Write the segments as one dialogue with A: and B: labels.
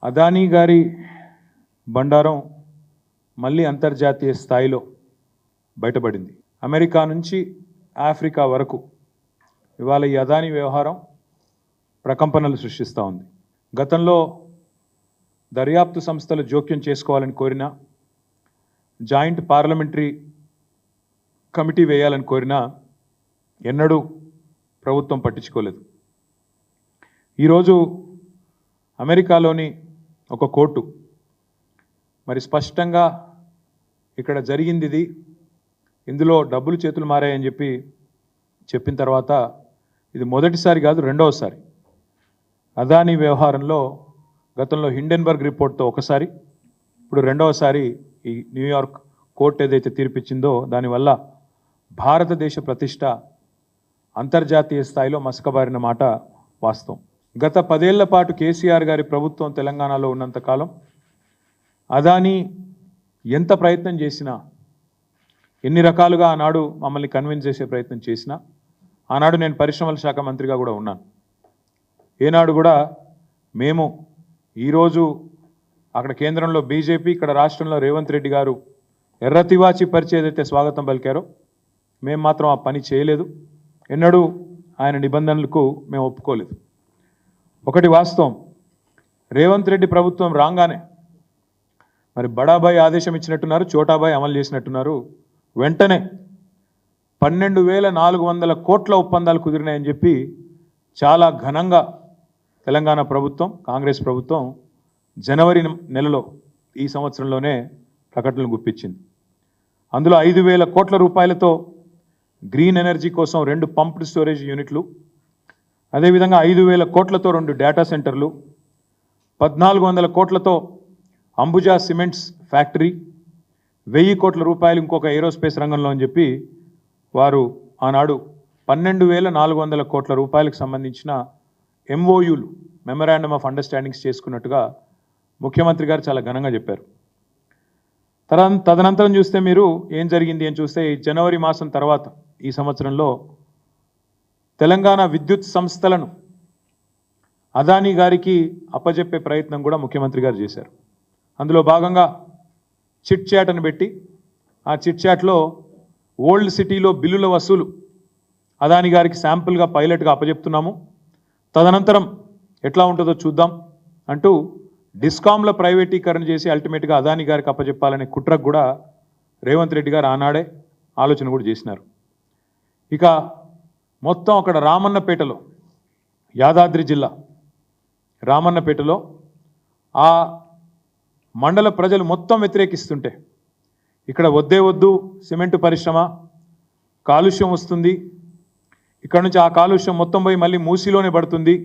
A: అదానీ గారి బండారం మళ్ళీ అంతర్జాతీయ స్థాయిలో బయటపడింది. అమెరికా నుంచి ఆఫ్రికా వరకు ఇవాళ ఈ అదానీ వ్యవహారం ప్రకంపనలు సృష్టిస్తూ ఉంది. గతంలో దర్యాప్తు సంస్థలు జోక్యం చేసుకోవాలని కోరినా, జాయింట్ పార్లమెంటరీ కమిటీ వేయాలని కోరినా ఎన్నడూ ప్రభుత్వం పట్టించుకోలేదు. ఈరోజు అమెరికాలోని ఒక కోర్టు మరి స్పష్టంగా ఇక్కడ జరిగింది ఇది, ఇందులో డబ్బులు చేతులు మారాయని చెప్పిన తర్వాత ఇది మొదటిసారి కాదు, రెండవసారి అదానీ వ్యవహారంలో గతంలో హిండెన్బర్గ్ రిపోర్ట్తో ఒకసారి, ఇప్పుడు రెండవసారి ఈ న్యూయార్క్ కోర్టు ఏదైతే తీర్పిచ్చిందో దానివల్ల భారతదేశ ప్రతిష్ట అంతర్జాతీయ స్థాయిలో మసకబారిన మాట వాస్తవం. గత 10 ఏళ్ల పాటు కేసీఆర్ గారి ప్రభుత్వం తెలంగాణలో ఉన్నంతకాలం అదానీ ఎంత ప్రయత్నం చేసినా, ఎన్ని రకాలుగా ఆనాడు మమ్మల్ని కన్విన్స్ చేసే ప్రయత్నం చేసినా, ఆనాడు నేను పరిశ్రమల శాఖ మంత్రిగా కూడా ఉన్నాను. ఏనాడు కూడా మేము ఈరోజు అక్కడ కేంద్రంలో బీజేపీ, ఇక్కడ రాష్ట్రంలో రేవంత్ రెడ్డి గారు ఎర్రతివాచి పరిచే ఏదైతే స్వాగతం పలికారో మేము మాత్రం ఆ పని చేయలేదు. ఎన్నడూ ఆయన నిబంధనలకు మేము ఒప్పుకోలేదు. ఒకటి వాస్తవం, రేవంత్ రెడ్డి ప్రభుత్వం రాగానే మరి బడాబాయ్ ఆదేశం ఇచ్చినట్టున్నారు, చోటాబాయ్ అమలు చేసినట్టున్నారు. వెంటనే 12,400 కోట్ల ఒప్పందాలు కుదిరినాయని చెప్పి చాలా ఘనంగా తెలంగాణ ప్రభుత్వం, కాంగ్రెస్ ప్రభుత్వం జనవరి నెలలో ఈ సంవత్సరంలోనే ప్రకటనలు గుప్పించింది. అందులో 5,000 కోట్ల రూపాయలతో గ్రీన్ ఎనర్జీ కోసం 2 పంప్డ్ స్టోరేజ్ యూనిట్లు, అదేవిధంగా 5,000 కోట్లతో 2 డేటా సెంటర్లు, 1,400 కోట్లతో అంబుజా సిమెంట్స్ ఫ్యాక్టరీ, 1,000 కోట్ల రూపాయలు ఇంకొక ఏరోస్పేస్ రంగంలో అని చెప్పి వారు ఆనాడు 12,400 కోట్ల రూపాయలకు సంబంధించిన ఎంఓయూలు, మెమరాండమ్ ఆఫ్ అండర్స్టాండింగ్స్ చేసుకున్నట్టుగా ముఖ్యమంత్రి గారు చాలా ఘనంగా చెప్పారు. తదనంతరం చూస్తే మీరు ఏం జరిగింది అని చూస్తే జనవరి మాసం తర్వాత ఈ సంవత్సరంలో తెలంగాణ విద్యుత్ సంస్థలను అదానీ గారికి అప్పజెప్పే ప్రయత్నం కూడా ముఖ్యమంత్రి గారు చేశారు. అందులో భాగంగా చిట్ చాట్ అని పెట్టి, ఆ చిట్ చాట్లో ఓల్డ్ సిటీలో బిల్లుల వసూలు అదానీ గారికి శాంపుల్గా పైలట్గా అప్పజెప్తున్నాము, తదనంతరం ఎట్లా ఉంటుందో చూద్దాం అంటూ డిస్కామ్ల ప్రైవేటీకరణ చేసి అల్టిమేట్గా అదానీ గారికి అప్పచెప్పాలనే కుట్రకు కూడా రేవంత్ రెడ్డి గారు ఆనాడే ఆలోచన కూడా చేసినారు. ఇక మొత్తం అక్కడ రామన్నపేటలో, యాదాద్రి జిల్లా రామన్నపేటలో ఆ మండల ప్రజలు మొత్తం వ్యతిరేకిస్తుంటే, ఇక్కడ వద్దే వద్దు సిమెంటు పరిశ్రమ, కాలుష్యం వస్తుంది, ఇక్కడ నుంచి ఆ కాలుష్యం మొత్తం పోయి మళ్ళీ మూసీలోనే పడుతుంది,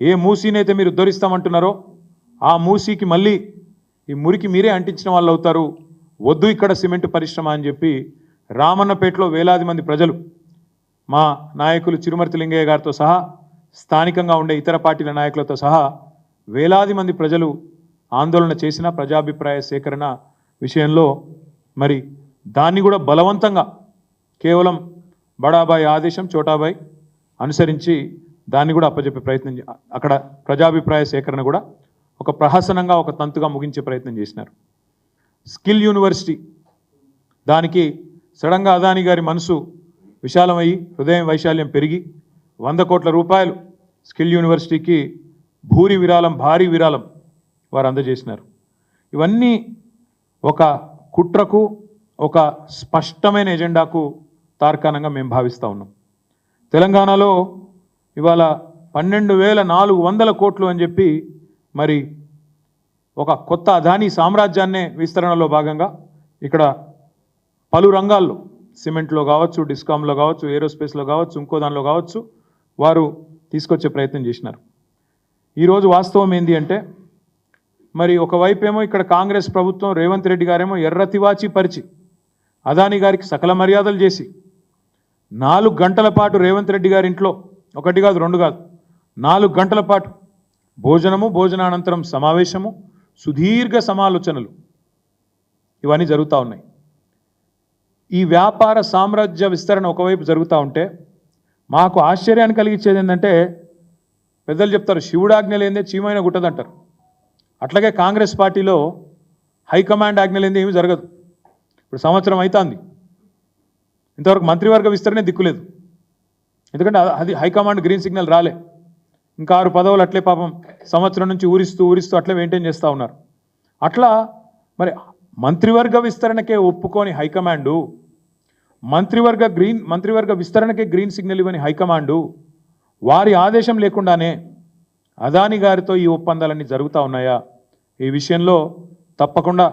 A: ఏ మూసీనైతే మీరు ఉద్ధరిస్తామంటున్నారో ఆ మూసీకి మళ్ళీ ఈ మురికి మీరే అంటించిన వాళ్ళు అవుతారు, వద్దు ఇక్కడ సిమెంటు పరిశ్రమ అని చెప్పి రామన్నపేటలో వేలాది మంది ప్రజలు, మా నాయకులు చిరుమర్తి లింగయ్య గారితో సహా, స్థానికంగా ఉండే ఇతర పార్టీల నాయకులతో సహా వేలాది మంది ప్రజలు ఆందోళన చేసిన ప్రజాభిప్రాయ సేకరణ విషయంలో మరి దాన్ని కూడా బలవంతంగా కేవలం బడాబాయ్ ఆదేశం, చోటాబాయ్ అనుసరించి దాన్ని కూడా అప్పచెప్పే ప్రయత్నం, అక్కడ ప్రజాభిప్రాయ సేకరణ కూడా ఒక ప్రహసనంగా, ఒక తంతుగా ముగించే ప్రయత్నం చేసినారు. స్కిల్ యూనివర్సిటీ, దానికి సడన్గా అదానీ గారి మనసు విశాలమయ్యి, హృదయం వైశాల్యం పెరిగి 100 కోట్ల రూపాయలు స్కిల్ యూనివర్సిటీకి భారీ విరాళం వారు అందజేసినారు. ఇవన్నీ ఒక కుట్రకు, ఒక స్పష్టమైన ఎజెండాకు తార్కాణంగా మేము భావిస్తూ ఉన్నాం. తెలంగాణలో ఇవాళ 12,400 కోట్లు అని చెప్పి మరి ఒక కొత్త అదానీ సామ్రాజ్యాన్నే విస్తరణలో భాగంగా ఇక్కడ పలు రంగాల్లో, సిమెంట్లో కావచ్చు, డిస్కామ్లో కావచ్చు, ఏరోస్పేస్లో కావచ్చు, ఇంకో దానిలో కావచ్చు, వారు తీసుకొచ్చే ప్రయత్నం చేసినారు. ఈరోజు వాస్తవం ఏంటి అంటే, మరి ఒకవైపేమో ఇక్కడ కాంగ్రెస్ ప్రభుత్వం, రేవంత్ రెడ్డి గారేమో ఎర్రతివాచి పరిచి అదానీ గారికి సకల మర్యాదలు చేసి 4 గంటల పాటు రేవంత్ రెడ్డి గారి ఇంట్లో, 1 కాదు 2 కాదు 4 గంటల పాటు భోజనము, భోజనానంతరం సమావేశము, సుదీర్ఘ సమాలోచనలు ఇవన్నీ జరుగుతూ ఉన్నాయి. ఈ వ్యాపార సామ్రాజ్య విస్తరణ ఒకవైపు జరుగుతూ ఉంటే మాకు ఆశ్చర్యాన్ని కలిగించేది ఏంటంటే, పెద్దలు చెప్తారు శివుడాజ్ఞ లేదే చీమైన గుట్టదంటారు. అట్లాగే కాంగ్రెస్ పార్టీలో హైకమాండ్ ఆజ్ఞ లేనిది ఏమీ జరగదు. ఇప్పుడు సంవత్సరం అవుతుంది, ఇంతవరకు మంత్రివర్గ విస్తరణే దిక్కులేదు. ఎందుకంటే అది హైకమాండ్ గ్రీన్ సిగ్నల్ రాలే. ఇంకా 6 పదవులు అట్లే పాపం సంవత్సరం నుంచి ఊరిస్తూ అట్లే మెయింటైన్ చేస్తూ ఉన్నారు. అట్లా మరి మంత్రివర్గ విస్తరణకే ఒప్పుకోని హైకమాండు, మంత్రివర్గ విస్తరణకే గ్రీన్ సిగ్నల్ ఇవ్వని హైకమాండు, వారి ఆదేశం లేకుండానే అదానీ గారితో ఈ ఒప్పందాలన్నీ జరుగుతూ ఉన్నాయా? ఈ విషయంలో తప్పకుండా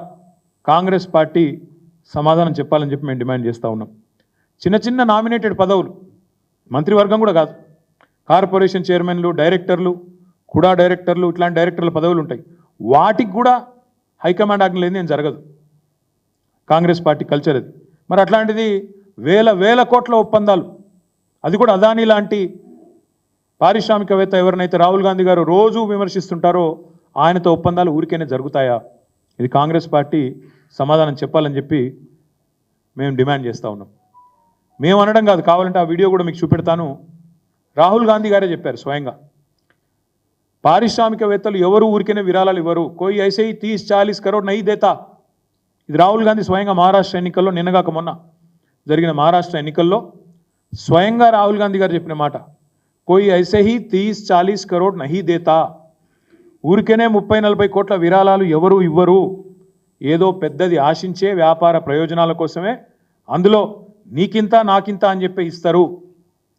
A: కాంగ్రెస్ పార్టీ సమాధానం చెప్పాలని చెప్పి మేము డిమాండ్ చేస్తూ ఉన్నాం. చిన్న చిన్న నామినేటెడ్ పదవులు, మంత్రివర్గం కూడా కాదు, కార్పొరేషన్ చైర్మన్లు, డైరెక్టర్లు, కుడా డైరెక్టర్లు, ఇట్లాంటి డైరెక్టర్ల పదవులు ఉంటాయి. వాటికి కూడా హైకమాండ్ ఆజ్ఞ లేని ఏం జరగదు. కాంగ్రెస్ పార్టీ కల్చర్ అది. మరి అట్లాంటిది వేల కోట్ల ఒప్పందాలు, అది కూడా అదానీ లాంటి పారిశ్రామికవేత్త ఎవరినైతే రాహుల్ గాంధీ గారు రోజు విమర్శిస్తుంటారో ఆయనతో ఒప్పందాలు ఊరికైనా జరుగుతాయా? ఇది కాంగ్రెస్ పార్టీ సమాధానం చెప్పాలని చెప్పి మేము డిమాండ్ చేస్తూ ఉన్నాం. మేము అనడం కాదు, కావాలంటే ఆ వీడియో కూడా మీకు చూపెడతాను. రాహుల్ గాంధీ గారే చెప్పారు స్వయంగా, పారిశ్రామికవేత్తలు ఎవరు ఊరికైనా విరాళాలు ఇవ్వరు, కోయి ఐసే 30-40 కరోడ్ నహీ దేతా. ఇది రాహుల్ గాంధీ స్వయంగా మహారాష్ట్ర ఎన్నికల్లో, నిన్నగాక మొన్న జరిగిన మహారాష్ట్ర ఎన్నికల్లో స్వయంగా రాహుల్ గాంధీ గారు చెప్పిన మాట, కోయి ఐసే 30-40 కరోడ్ నహీ దేతా. ఊరికనే 30-40 కోట్ల విరాళాలు ఎవరు ఇవ్వరు, ఏదో పెద్దది ఆశించే వ్యాపార ప్రయోజనాల కోసమే అందులో నీకింత నాకింత అని చెప్పి ఇస్తారు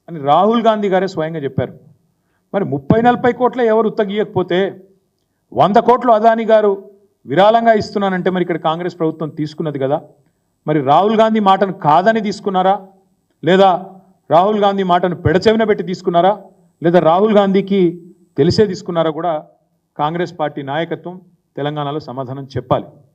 A: అని రాహుల్ గాంధీ గారే స్వయంగా చెప్పారు. మరి 30-40 కోట్ల ఎవరు ఉత్తగియకపోతే 100 కోట్లు అదానీ గారు విరాళంగా ఇస్తున్నానంటే మరి ఇక్కడ కాంగ్రెస్ ప్రభుత్వం తీసుకున్నది కదా. మరి రాహుల్ గాంధీ మాటను కాదని తీసుకున్నారా, లేదా రాహుల్ గాంధీ మాటను పెడచెవిన పెట్టి తీసుకున్నారా, లేదా రాహుల్ గాంధీకి తెలిసే తీసుకున్నారా కూడా కాంగ్రెస్ పార్టీ నాయకత్వం తెలంగాణలో సమాధానం చెప్పాలి.